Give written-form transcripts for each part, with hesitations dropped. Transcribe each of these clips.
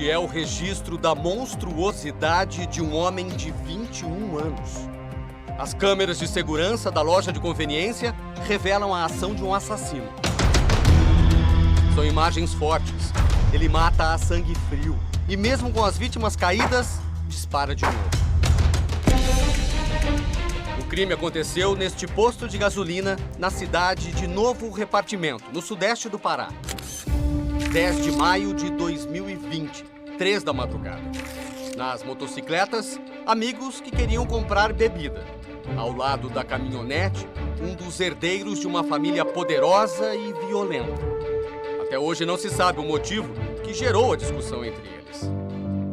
Este é o registro da monstruosidade de um homem de 21 anos. As câmeras de segurança da loja de conveniência revelam a ação de um assassino. São imagens fortes. Ele mata a sangue frio. E mesmo com as vítimas caídas, dispara de novo. O crime aconteceu neste posto de gasolina na cidade de Novo Repartimento, no sudeste do Pará. 10 de maio de 2020, 3 da madrugada. Nas motocicletas, amigos que queriam comprar bebida. Ao lado da caminhonete, um dos herdeiros de uma família poderosa e violenta. Até hoje não se sabe o motivo que gerou a discussão entre eles.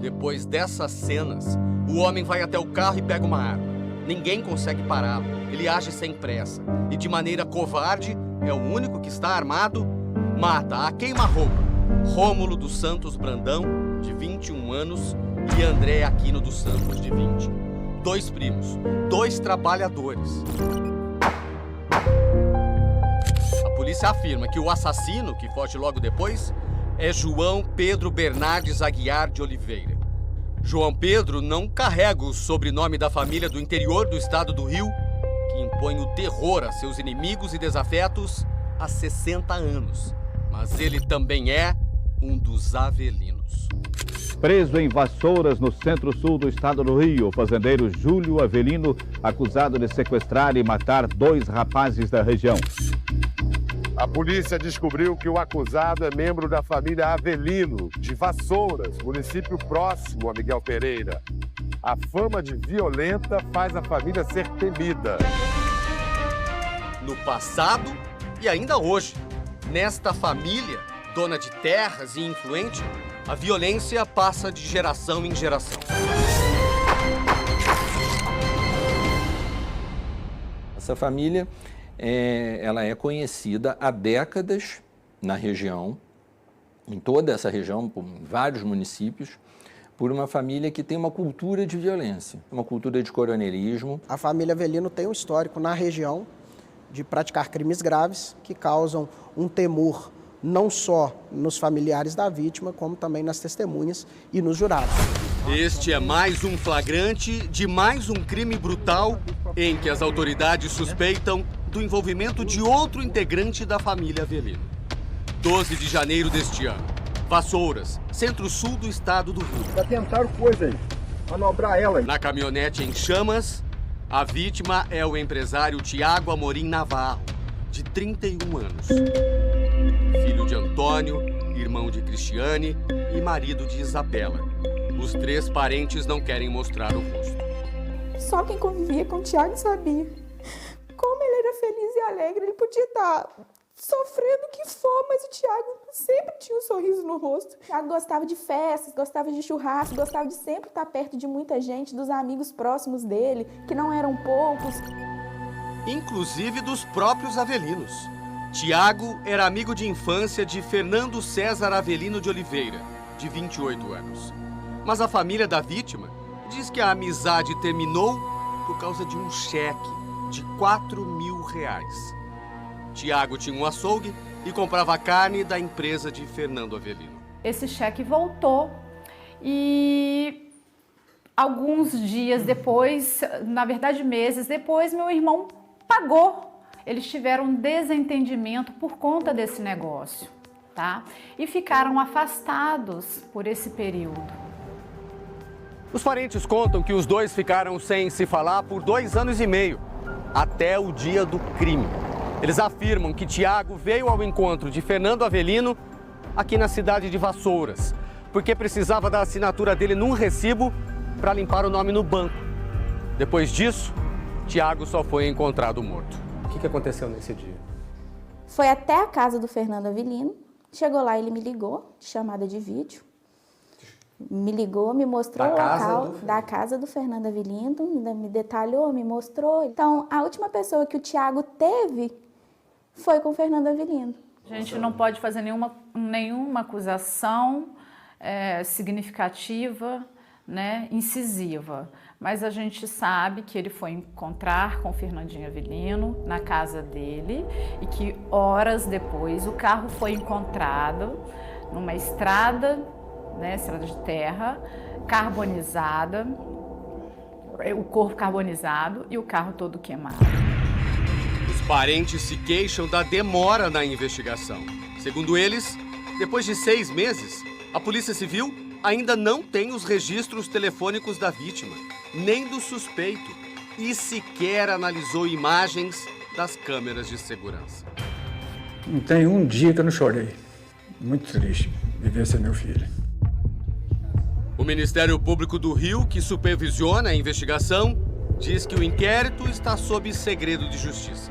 Depois dessas cenas, o homem vai até o carro e pega uma arma. Ninguém consegue pará-lo. Ele age sem pressa e, de maneira covarde, é o único que está armado, mata a queima-roupa Rômulo dos Santos Brandão, de 21 anos, e André Aquino dos Santos, de 20. 2 primos, 2 trabalhadores. A polícia afirma que o assassino, que foge logo depois, é João Pedro Bernardes Aguiar de Oliveira. João Pedro não carrega o sobrenome da família do interior do estado do Rio, que impõe o terror a seus inimigos e desafetos há 60 anos. Mas ele também é um dos Avelinos. Preso em Vassouras, no centro-sul do estado do Rio, o fazendeiro Júlio Avelino, acusado de sequestrar e matar 2 rapazes da região. A polícia descobriu que o acusado é membro da família Avelino, de Vassouras, município próximo a Miguel Pereira. A fama de violenta faz a família ser temida. No passado e ainda hoje, nesta família, dona de terras e influente, a violência passa de geração em geração. Essa família ela é conhecida há décadas na região, em toda essa região, em vários municípios, por uma família que tem uma cultura de violência, uma cultura de coronelismo. A família Avelino tem um histórico na região de praticar crimes graves que causam um temor não só nos familiares da vítima, como também nas testemunhas e nos jurados. Este é mais um flagrante de mais um crime brutal em que as autoridades suspeitam do envolvimento de outro integrante da família Avelino. 12 de janeiro deste ano, Vassouras, centro-sul do estado do Rio. Já tentaram coisa aí, manobrar ela aí. Na caminhonete em chamas, a vítima é o empresário Tiago Amorim Navarro, de 31 anos. Filho de Antônio, irmão de Cristiane e marido de Isabela. Os 3 parentes não querem mostrar o rosto. Só quem convivia com o Tiago sabia. Como ele era feliz e alegre, ele podia estar sofrendo o que for, mas o Tiago sempre tinha um sorriso no rosto. O Tiago gostava de festas, gostava de churrasco, gostava de sempre estar perto de muita gente, dos amigos próximos dele, que não eram poucos. Inclusive dos próprios Avelinos. Tiago era amigo de infância de Fernando César Avelino de Oliveira, de 28 anos. Mas a família da vítima diz que a amizade terminou por causa de um cheque de R$4.000. Tiago tinha um açougue e comprava carne da empresa de Fernando Avelino. Esse cheque voltou e alguns dias depois, na verdade meses depois, meu irmão pagou. Eles tiveram um desentendimento por conta desse negócio, tá? E ficaram afastados por esse período. Os parentes contam que os 2 ficaram sem se falar por 2 anos e meio, até o dia do crime. Eles afirmam que Tiago veio ao encontro de Fernando Avelino aqui na cidade de Vassouras, porque precisava da assinatura dele num recibo para limpar o nome no banco. Depois disso, Tiago só foi encontrado morto. O que aconteceu nesse dia? Foi até a casa do Fernando Avelino. Chegou lá, ele me ligou, de chamada de vídeo. Me ligou, me mostrou o local da casa do Fernando Avelino, me detalhou, me mostrou. Então, a última pessoa que o Tiago teve foi com o Fernando Avelino. A gente não pode fazer nenhuma acusação significativa, né, incisiva. Mas a gente sabe que ele foi encontrar com o Fernandinho Avelino na casa dele e que horas depois o carro foi encontrado numa estrada né, estrada de terra, carbonizada, o corpo carbonizado e o carro todo queimado. Os parentes se queixam da demora na investigação. Segundo eles, depois de 6 meses, a Polícia Civil ainda não tem os registros telefônicos da vítima, nem do suspeito, e sequer analisou imagens das câmeras de segurança. Não tem um dia que eu não chorei. Muito triste viver sem meu filho. O Ministério Público do Rio, que supervisiona a investigação, diz que o inquérito está sob segredo de justiça,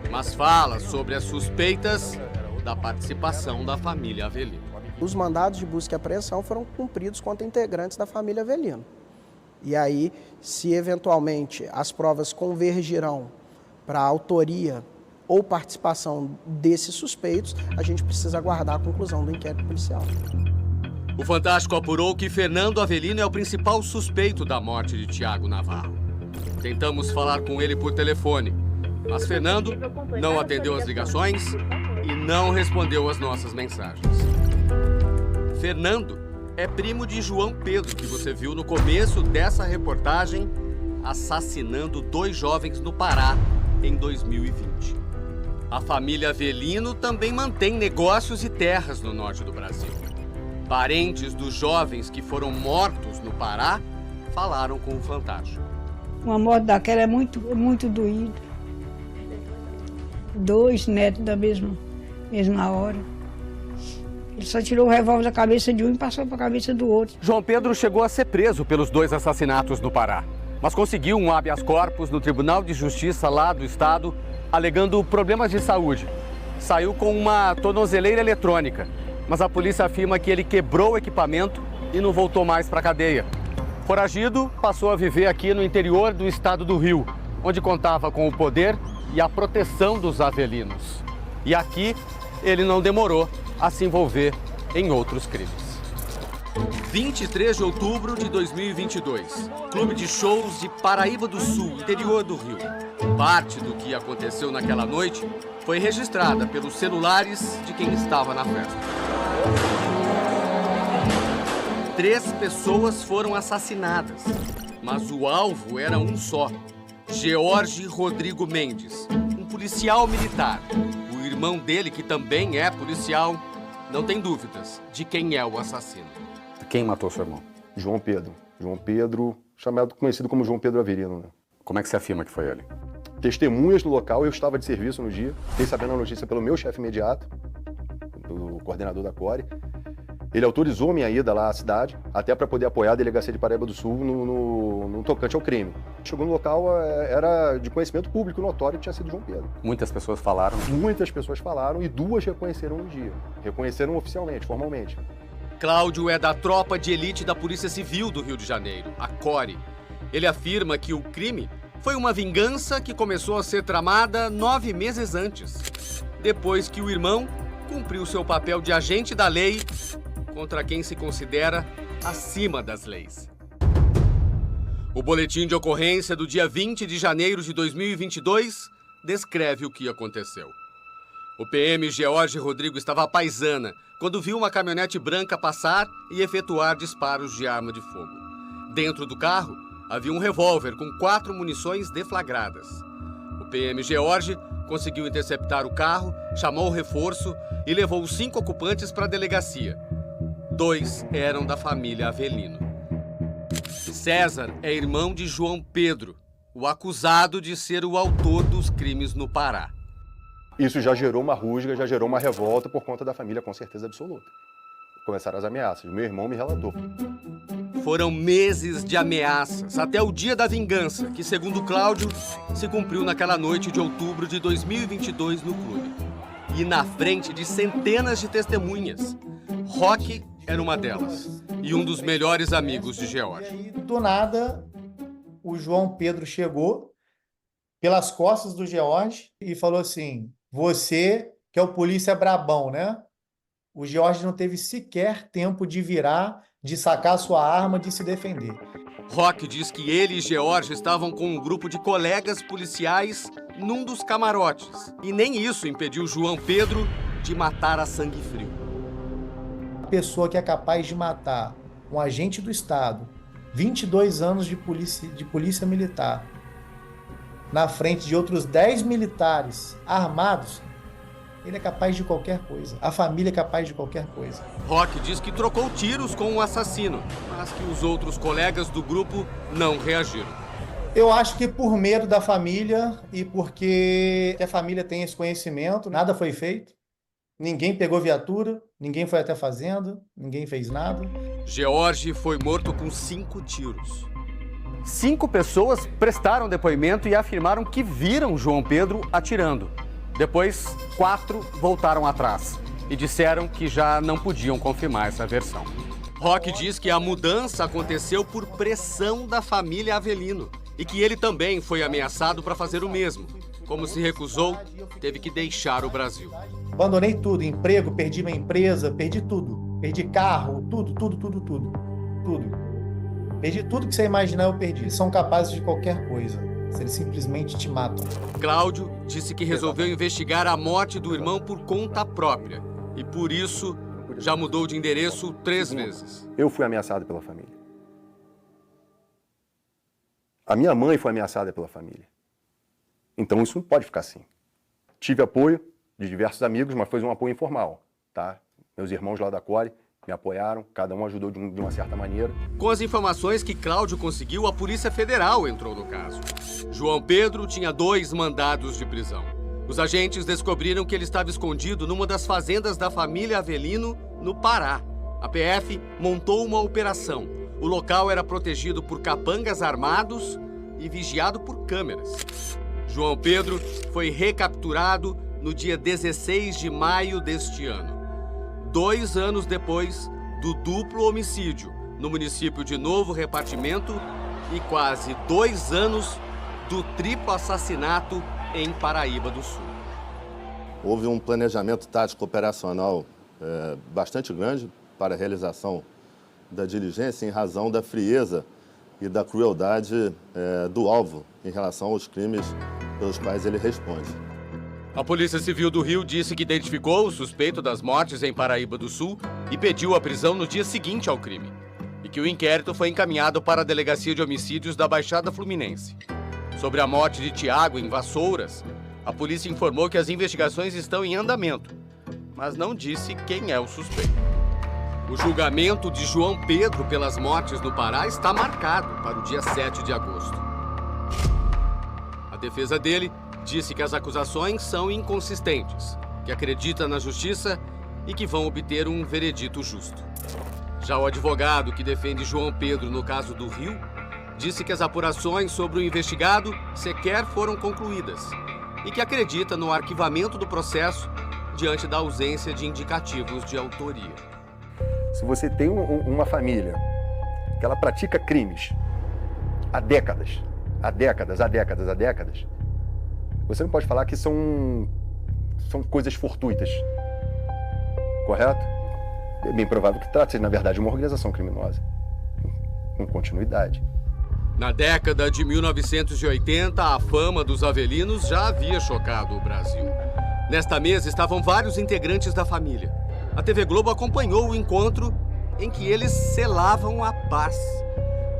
mas fala sobre as suspeitas da participação da família Avelino. Os mandados de busca e apreensão foram cumpridos contra integrantes da família Avelino. E aí, se eventualmente as provas convergirão para a autoria ou participação desses suspeitos, a gente precisa aguardar a conclusão do inquérito policial. O Fantástico apurou que Fernando Avelino é o principal suspeito da morte de Tiago Navarro. Tentamos falar com ele por telefone, mas Fernando não atendeu as ligações e não respondeu às nossas mensagens. Fernando é primo de João Pedro, que você viu no começo dessa reportagem, assassinando 2 jovens no Pará em 2020. A família Avelino também mantém negócios e terras no norte do Brasil. Parentes dos jovens que foram mortos no Pará falaram com o Fantástico. Uma morte daquela é muito doído. 2 netos da mesma hora. Ele só tirou o revólver da cabeça de um e passou para a cabeça do outro. João Pedro chegou a ser preso pelos 2 assassinatos no Pará, mas conseguiu um habeas corpus no Tribunal de Justiça lá do estado, alegando problemas de saúde. Saiu com uma tornozeleira eletrônica, mas a polícia afirma que ele quebrou o equipamento e não voltou mais para a cadeia. Foragido, passou a viver aqui no interior do estado do Rio, onde contava com o poder e a proteção dos avelinos. E aqui, ele não demorou a se envolver em outros crimes. 23 de outubro de 2022, Clube de Shows de Paraíba do Sul, interior do Rio. Parte do que aconteceu naquela noite foi registrada pelos celulares de quem estava na festa. 3 pessoas foram assassinadas, mas o alvo era um só: George Rodrigo Mendes, um policial militar. O irmão dele, que também é policial, não tem dúvidas de quem é o assassino. Quem matou seu irmão? João Pedro. João Pedro, conhecido como João Pedro Avelino, né? Como é que você afirma que foi ele? Testemunhas no local, eu estava de serviço no dia, fiquei sabendo a notícia pelo meu chefe imediato, pelo coordenador da CORE. Ele autorizou minha ida lá à cidade, até para poder apoiar a delegacia de Paraíba do Sul no tocante ao crime. Chegou no local, era de conhecimento público notório que tinha sido João Pedro. Muitas pessoas falaram? Muitas pessoas falaram e 2 reconheceram no dia. Reconheceram oficialmente, formalmente. Cláudio é da tropa de elite da Polícia Civil do Rio de Janeiro, a CORE. Ele afirma que o crime foi uma vingança que começou a ser tramada 9 meses antes, depois que o irmão cumpriu seu papel de agente da lei contra quem se considera acima das leis. O boletim de ocorrência do dia 20 de janeiro de 2022 descreve o que aconteceu. O PM George Rodrigo estava à paisana quando viu uma caminhonete branca passar e efetuar disparos de arma de fogo. Dentro do carro havia um revólver com 4 munições deflagradas. O PM George conseguiu interceptar o carro, chamou o reforço e levou os 5 ocupantes para a delegacia. 2 eram da família Avelino. César é irmão de João Pedro, o acusado de ser o autor dos crimes no Pará. Isso já gerou uma rusga, já gerou uma revolta por conta da família, com certeza absoluta. Começaram as ameaças. Meu irmão me relatou. Foram meses de ameaças, até o dia da vingança, que, segundo Cláudio, se cumpriu naquela noite de outubro de 2022 no clube. E na frente de centenas de testemunhas. Roque era uma delas e um dos melhores amigos de George. Do nada, o João Pedro chegou pelas costas do George e falou assim: você que é o polícia brabão, né? O George não teve sequer tempo de virar, de sacar sua arma, de se defender. Roque diz que ele e George estavam com um grupo de colegas policiais num dos camarotes. E nem isso impediu João Pedro de matar a sangue frio. pessoa que é capaz de matar um agente do Estado, 22 anos de polícia militar, na frente de outros 10 militares armados, ele é capaz de qualquer coisa. A família é capaz de qualquer coisa. Roque diz que trocou tiros com o assassino, mas que os outros colegas do grupo não reagiram. Eu acho que por medo da família e porque a família tem esse conhecimento, nada foi feito. Ninguém pegou viatura, ninguém foi até a fazenda, ninguém fez nada. George foi morto com 5 tiros. 5 pessoas prestaram depoimento e afirmaram que viram João Pedro atirando. Depois, 4 voltaram atrás e disseram que já não podiam confirmar essa versão. Roque diz que a mudança aconteceu por pressão da família Avelino e que ele também foi ameaçado para fazer o mesmo. Como se recusou, teve que deixar o Brasil. Abandonei tudo, emprego, perdi minha empresa, perdi tudo. Perdi carro, tudo. Perdi tudo que você imaginar, eu perdi. Eles são capazes de qualquer coisa. Eles simplesmente te matam. Cláudio disse que resolveu investigar a morte do irmão por conta própria. E por isso, já mudou de endereço 3 vezes. Eu fui ameaçado pela família. A minha mãe foi ameaçada pela família. Então isso não pode ficar assim. Tive apoio de diversos amigos, mas foi um apoio informal, tá? Meus irmãos lá da Core me apoiaram, cada um ajudou de uma certa maneira. Com as informações que Cláudio conseguiu, a Polícia Federal entrou no caso. João Pedro tinha 2 mandados de prisão. Os agentes descobriram que ele estava escondido numa das fazendas da família Avelino, no Pará. A PF montou uma operação. O local era protegido por capangas armados e vigiado por câmeras. João Pedro foi recapturado no dia 16 de maio deste ano. 2 anos depois do duplo homicídio no município de Novo Repartimento e quase 2 anos do triplo assassinato em Paraíba do Sul. Houve um planejamento tático operacional bastante grande para a realização da diligência em razão da frieza e da crueldade do alvo em relação aos crimes pelos quais ele responde. A Polícia Civil do Rio disse que identificou o suspeito das mortes em Paraíba do Sul e pediu a prisão no dia seguinte ao crime. E que o inquérito foi encaminhado para a Delegacia de Homicídios da Baixada Fluminense. Sobre a morte de Tiago em Vassouras, a polícia informou que as investigações estão em andamento, mas não disse quem é o suspeito. O julgamento de João Pedro pelas mortes no Pará está marcado para o dia 7 de agosto. A defesa dele disse que as acusações são inconsistentes, que acredita na justiça e que vão obter um veredito justo. Já o advogado que defende João Pedro no caso do Rio disse que as apurações sobre o investigado sequer foram concluídas e que acredita no arquivamento do processo diante da ausência de indicativos de autoria. Se você tem uma família que ela pratica crimes há décadas, você não pode falar que são coisas fortuitas, correto? É bem provável que trate-se, na verdade, de uma organização criminosa, com continuidade. Na década de 1980, a fama dos Avelinos já havia chocado o Brasil. Nesta mesa estavam vários integrantes da família. A TV Globo acompanhou o encontro em que eles selavam a paz.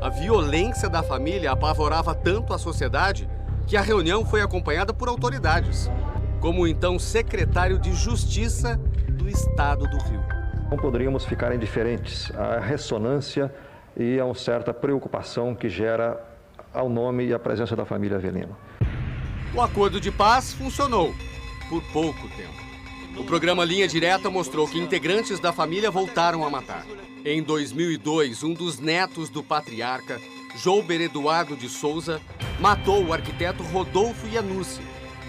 A violência da família apavorava tanto a sociedade que a reunião foi acompanhada por autoridades, como o então secretário de Justiça do Estado do Rio. Não poderíamos ficar indiferentes à ressonância e a uma certa preocupação que gera ao nome e à presença da família Avelino. O acordo de paz funcionou por pouco tempo. O programa Linha Direta mostrou que integrantes da família voltaram a matar. Em 2002, um dos netos do patriarca, Jouber Eduardo de Souza, matou o arquiteto Rodolfo Iannucci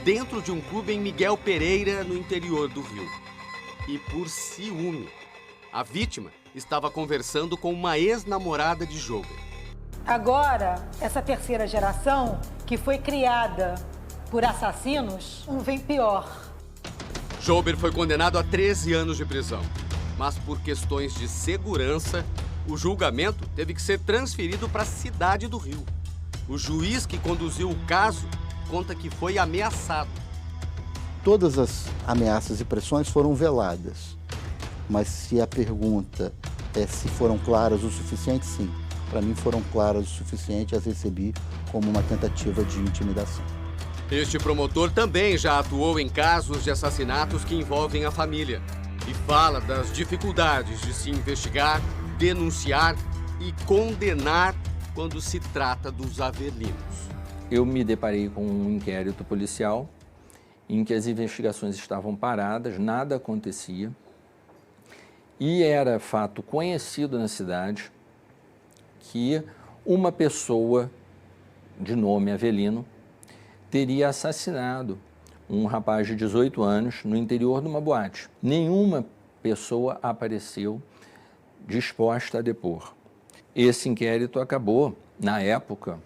dentro de um clube em Miguel Pereira, no interior do Rio. E por ciúme, a vítima estava conversando com uma ex-namorada de Jouber. Agora, essa terceira geração, que foi criada por assassinos, vem pior. Jouber foi condenado a 13 anos de prisão, mas por questões de segurança, o julgamento teve que ser transferido para a cidade do Rio. O juiz que conduziu o caso conta que foi ameaçado. Todas as ameaças e pressões foram veladas. Mas se a pergunta é se foram claras o suficiente, sim. Para mim foram claras o suficiente e as recebi como uma tentativa de intimidação. Este promotor também já atuou em casos de assassinatos que envolvem a família e fala das dificuldades de se investigar, denunciar e condenar quando se trata dos Avelinos. Eu me deparei com um inquérito policial em que as investigações estavam paradas, nada acontecia, e era fato conhecido na cidade que uma pessoa de nome Avelino teria assassinado um rapaz de 18 anos no interior de uma boate. Nenhuma pessoa apareceu disposta a depor. Esse inquérito acabou, na época,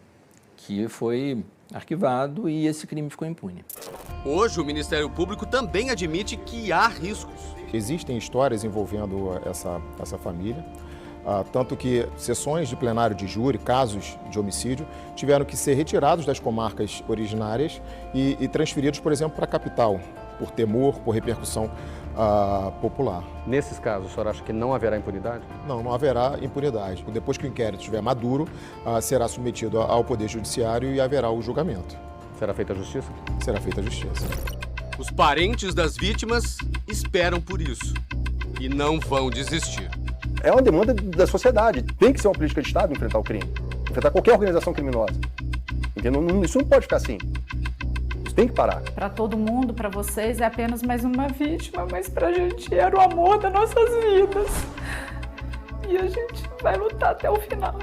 que foi arquivado e esse crime ficou impune. Hoje, o Ministério Público também admite que há riscos. Existem histórias envolvendo essa família, tanto que sessões de plenário de júri, casos de homicídio, tiveram que ser retirados das comarcas originárias e transferidos, por exemplo, para a capital, por temor, por repercussão popular. Nesses casos, o senhor acha que não haverá impunidade? Não, não haverá impunidade. Depois que o inquérito estiver maduro, será submetido ao Poder Judiciário e haverá o julgamento. Será feita a justiça? Será feita a justiça. Os parentes das vítimas esperam por isso e não vão desistir. É uma demanda da sociedade. Tem que ser uma política de Estado enfrentar o crime. Enfrentar qualquer organização criminosa. Entendeu? Isso não pode ficar assim. Isso tem que parar. Para todo mundo, para vocês, é apenas mais uma vítima, mas pra gente era o amor das nossas vidas. E a gente vai lutar até o final.